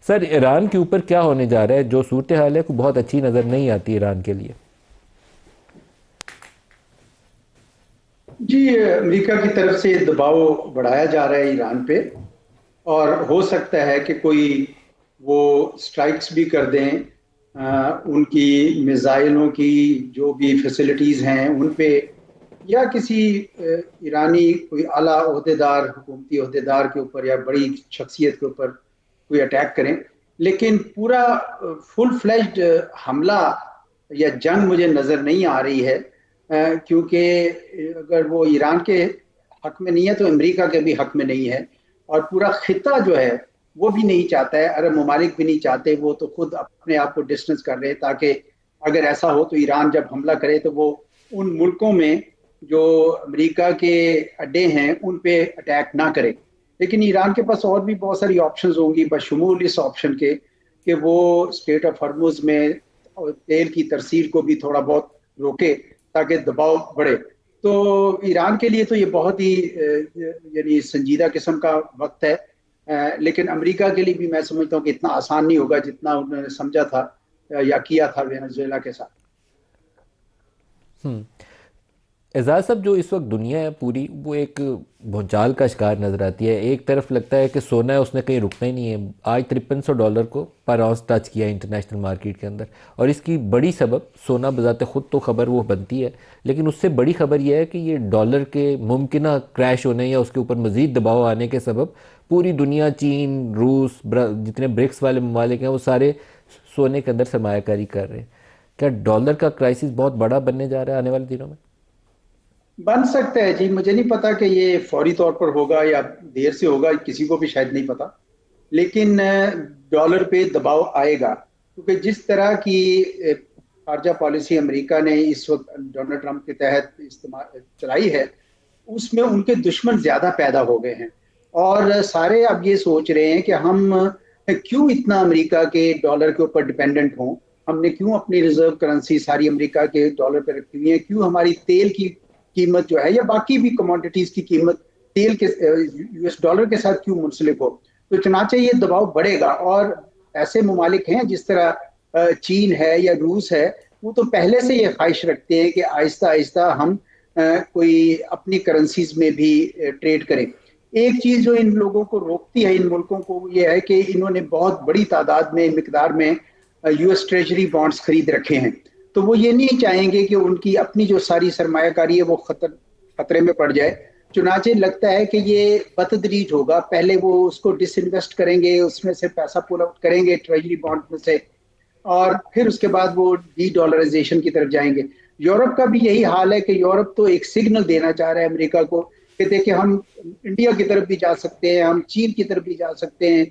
سر ایران کے اوپر کیا ہونے جا رہا ہے؟ جو صورتحال ہے کو بہت اچھی نظر نہیں آتی ایران کے لیے. جی، امریکہ کی طرف سے دباؤ بڑھایا جا رہا ہے ایران پہ، اور ہو سکتا ہے کہ کوئی وہ سٹرائکس بھی کر دیں ان کی میزائلوں کی جو بھی فیسلٹیز ہیں ان پہ، یا کسی ایرانی کوئی اعلیٰ عہدیدار، حکومتی عہدیدار کے اوپر یا بڑی شخصیت کے اوپر کوئی اٹیک کریں. لیکن پورا فل فلیجڈ حملہ یا جنگ مجھے نظر نہیں آ رہی ہے، کیونکہ اگر وہ ایران کے حق میں نہیں ہے تو امریکہ کے بھی حق میں نہیں ہے، اور پورا خطہ جو ہے وہ بھی نہیں چاہتا ہے، عرب ممالک بھی نہیں چاہتے، وہ تو خود اپنے آپ کو ڈسٹنس کر رہے ہیں تاکہ اگر ایسا ہو تو ایران جب حملہ کرے تو وہ ان ملکوں میں جو امریکہ کے اڈے ہیں ان پہ اٹیک نہ کرے. لیکن ایران کے پاس اور بھی بہت ساری آپشنز ہوں گی بشمول اس آپشن کے کہ وہ اسٹریٹ آف ہرمز میں تیل کی ترسیل کو بھی تھوڑا بہت روکے تاکہ دباؤ بڑھے. تو ایران کے لیے تو یہ بہت ہی یعنی سنجیدہ قسم کا وقت ہے، لیکن امریکہ کے لیے بھی میں سمجھتا ہوں کہ اتنا آسان نہیں ہوگا جتنا انہوں نے سمجھا تھا یا کیا تھا وینزویلا کے ساتھ. اعزاز صاحب، جو اس وقت دنیا ہے پوری وہ ایک بھونچال کا شکار نظر آتی ہے. ایک طرف لگتا ہے کہ سونا ہے اس نے کہیں رکنا ہی نہیں ہے. آج $5300 کو پر آؤنس ٹچ کیا انٹرنیشنل مارکیٹ کے اندر، اور اس کی بڑی سبب سونا بذات خود تو خبر وہ بنتی ہے، لیکن اس سے بڑی خبر یہ ہے کہ یہ ڈالر کے ممکنہ کریش ہونے یا اس کے اوپر مزید دباؤ آنے کے سبب پوری دنیا، چین، روس، جتنے برکس والے ممالک ہیں وہ سارے سونے کے اندر سرمایہ کاری کر رہے ہیں. کیا ڈالر کا کرائسس بہت بڑا بننے جا رہا ہے آنے والے دنوں میں؟ بن سکتا ہے جی، مجھے نہیں پتا کہ یہ فوری طور پر ہوگا یا دیر سے ہوگا، کسی کو بھی شاید نہیں پتا، لیکن ڈالر پہ دباؤ آئے گا، کیونکہ جس طرح کی خارجہ پالیسی امریکہ نے اس وقت ڈونلڈ ٹرمپ کے تحت چلائی ہے، اس میں ان کے دشمن زیادہ پیدا ہو گئے ہیں، اور سارے اب یہ سوچ رہے ہیں کہ ہم کیوں اتنا امریکہ کے ڈالر کے اوپر ڈیپینڈنٹ ہوں، ہم نے کیوں اپنی ریزرو کرنسی ساری امریکہ کے ڈالر پہ رکھی ہوئی ہے، کیوں ہماری تیل کی قیمت جو ہے یا باقی بھی کموڈٹیز کی قیمت تیل کے یو ایس ڈالر کے ساتھ کیوں منسلک ہو. تو چنانچہ یہ دباؤ بڑھے گا، اور ایسے ممالک ہیں جس طرح چین ہے یا روس ہے، وہ تو پہلے سے یہ خواہش رکھتے ہیں کہ آہستہ آہستہ ہم کوئی اپنی کرنسیز میں بھی ٹریڈ کریں. ایک چیز جو ان لوگوں کو روکتی ہے، ان ملکوں کو، یہ ہے کہ انہوں نے بہت بڑی تعداد میں، مقدار میں یو ایس ٹریجری بانڈز خرید رکھے ہیں، تو وہ یہ نہیں چاہیں گے کہ ان کی اپنی جو ساری سرمایہ کاری ہے وہ خطرے میں پڑ جائے. چنانچہ لگتا ہے کہ یہ بتدریج ہوگا، پہلے وہ اس کو ڈس انویسٹ کریں گے، اس میں سے پیسہ پول آؤٹ کریں گے ٹریجری بانڈ میں سے، اور پھر اس کے بعد وہ ڈی ڈالرائزیشن کی طرف جائیں گے. یورپ کا بھی یہی حال ہے کہ یورپ تو ایک سگنل دینا چاہ رہا ہے امریکہ کو کہ دیکھیں ہم انڈیا کی طرف بھی جا سکتے ہیں، ہم چین کی طرف بھی جا سکتے ہیں،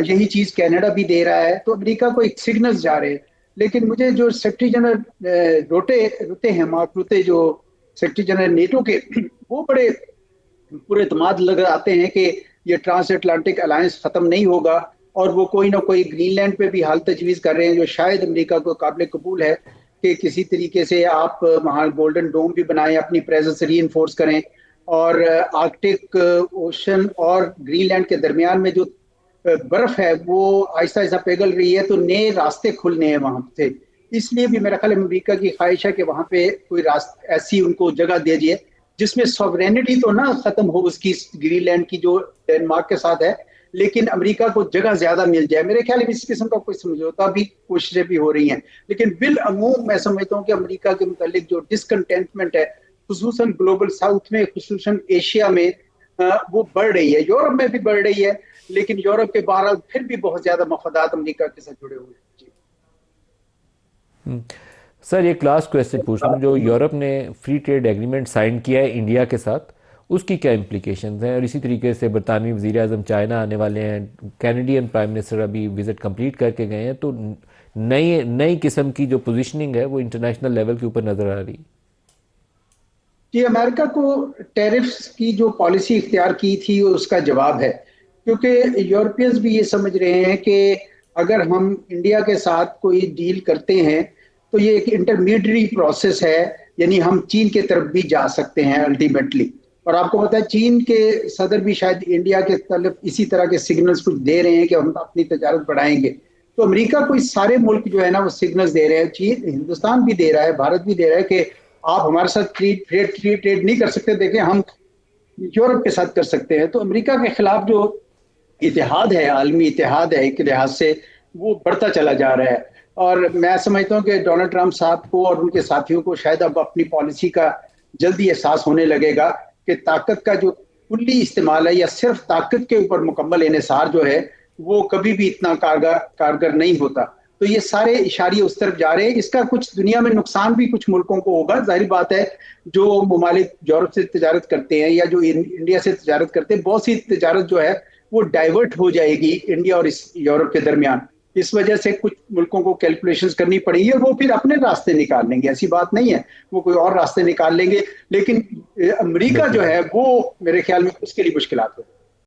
یہی چیز کینیڈا بھی دے رہا ہے، تو امریکہ کو ایک سگنل جا رہے ہیں. لیکن مجھے جو سیکرٹری جنرل روتے ہیں، مارک روتے، جو سیکرٹری جنرل نیٹو کے، وہ بڑے پورے اعتماد لگ آتے ہیں کہ یہ ٹرانس اٹلانٹک الائنس ختم نہیں ہوگا، اور وہ کوئی نہ کوئی گرین لینڈ پہ بھی حل تجویز کر رہے ہیں جو شاید امریکہ کو قابل قبول ہے کہ کسی طریقے سے آپ وہاں گولڈن ڈوم بھی بنائیں، اپنی پریزنس ری انفورس کریں، اور آرکٹک اوشن اور گرین لینڈ کے درمیان میں جو برف ہے وہ آہستہ آہستہ پگھل رہی ہے، تو نئے راستے کھلنے ہیں وہاں سے. اس لیے بھی میرا خیال امریکہ کی خواہش ہے کہ وہاں پہ کوئی ایسی ان کو جگہ دے دیے جس میں سوورینٹی تو نہ ختم ہو اس کی، گرین لینڈ کی جو ڈینمارک کے ساتھ ہے، لیکن امریکہ کو جگہ زیادہ مل جائے. میرے خیال میں اس قسم کا کوئی سمجھوتا بھی کوششیں بھی ہو رہی ہیں، لیکن بالعموم میں سمجھتا ہوں کہ امریکہ کے متعلق جو ڈسکنٹینٹمنٹ ہے، خصوصاً گلوبل ساؤتھ میں، خصوصاً ایشیا میں، وہ بڑھ رہی ہے، یورپ میں بھی بڑھ رہی ہے، لیکن یورپ کے بہرحال پھر بھی بہت زیادہ مفادات امریکہ کے ساتھ جڑے ہوئے ہیں. سر ایک لاسٹ کویسچن پوچھ لوں، جو یورپ نے فری ٹریڈ ایگریمنٹ سائن کیا ہے انڈیا کے ساتھ، اس کی کیا امپلیکیشنز ہیں؟ اور اسی طریقے سے برطانوی وزیر اعظم چائنا آنے والے ہیں، کینیڈین پرائم منسٹر ابھی وزٹ کمپلیٹ کر کے گئے ہیں، تو نئی قسم کی جو پوزیشننگ ہے وہ انٹرنیشنل لیول کے اوپر نظر آ رہی ہے. جی، امریکہ کو ٹیرفز کی جو پالیسی اختیار کی تھی اس کا جواب ہے، کیونکہ یورپینز بھی یہ سمجھ رہے ہیں کہ اگر ہم انڈیا کے ساتھ کوئی ڈیل کرتے ہیں تو یہ ایک انٹرمیڈیٹری پروسیس ہے، یعنی ہم چین کی طرف بھی جا سکتے ہیں الٹیمیٹلی. اور آپ کو پتا ہے چین کے صدر بھی شاید انڈیا کے طرف اسی طرح کے سگنلز کچھ دے رہے ہیں کہ ہم اپنی تجارت بڑھائیں گے. تو امریکہ کو اس سارے ملک جو ہے نا وہ سگنلز دے رہے ہیں، چین ہندوستان بھی دے رہا ہے، بھارت بھی دے رہا ہے کہ آپ ہمارے ساتھ ٹریڈ نہیں کر سکتے، دیکھیں ہم یورپ کے ساتھ کر سکتے ہیں. تو امریکہ کے خلاف جو اتحاد ہے، عالمی اتحاد ہے ایک لحاظ سے، وہ بڑھتا چلا جا رہا ہے. اور میں سمجھتا ہوں کہ ڈونلڈ ٹرمپ صاحب کو اور ان کے ساتھیوں کو شاید اب اپنی پالیسی کا جلدی احساس ہونے لگے گا کہ طاقت کا جو کلی استعمال ہے یا صرف طاقت کے اوپر مکمل انحصار جو ہے وہ کبھی بھی اتنا کارگر نہیں ہوتا. تو یہ سارے اشاریے اس طرف جا رہے ہیں. اس کا کچھ دنیا میں نقصان بھی کچھ ملکوں کو ہوگا، ظاہر بات ہے. جو ممالک یورپ سے تجارت کرتے ہیں یا جو انڈیا سے تجارت کرتے ہیں، بہت سی تجارت جو ہے وہ ڈائیورٹ ہو جائے گی انڈیا اور یورپ کے درمیان. اس وجہ سے کچھ ملکوں کو کیلکولیشنز کرنی پڑیں گی اور وہ پھر اپنے راستے نکال لیں گے، ایسی بات نہیں ہے، وہ کوئی اور راستے نکال لیں گے. لیکن امریکہ بالکل جو ہے صحیح. وہ میرے خیال میں اس کے لیے مشکلات ہو.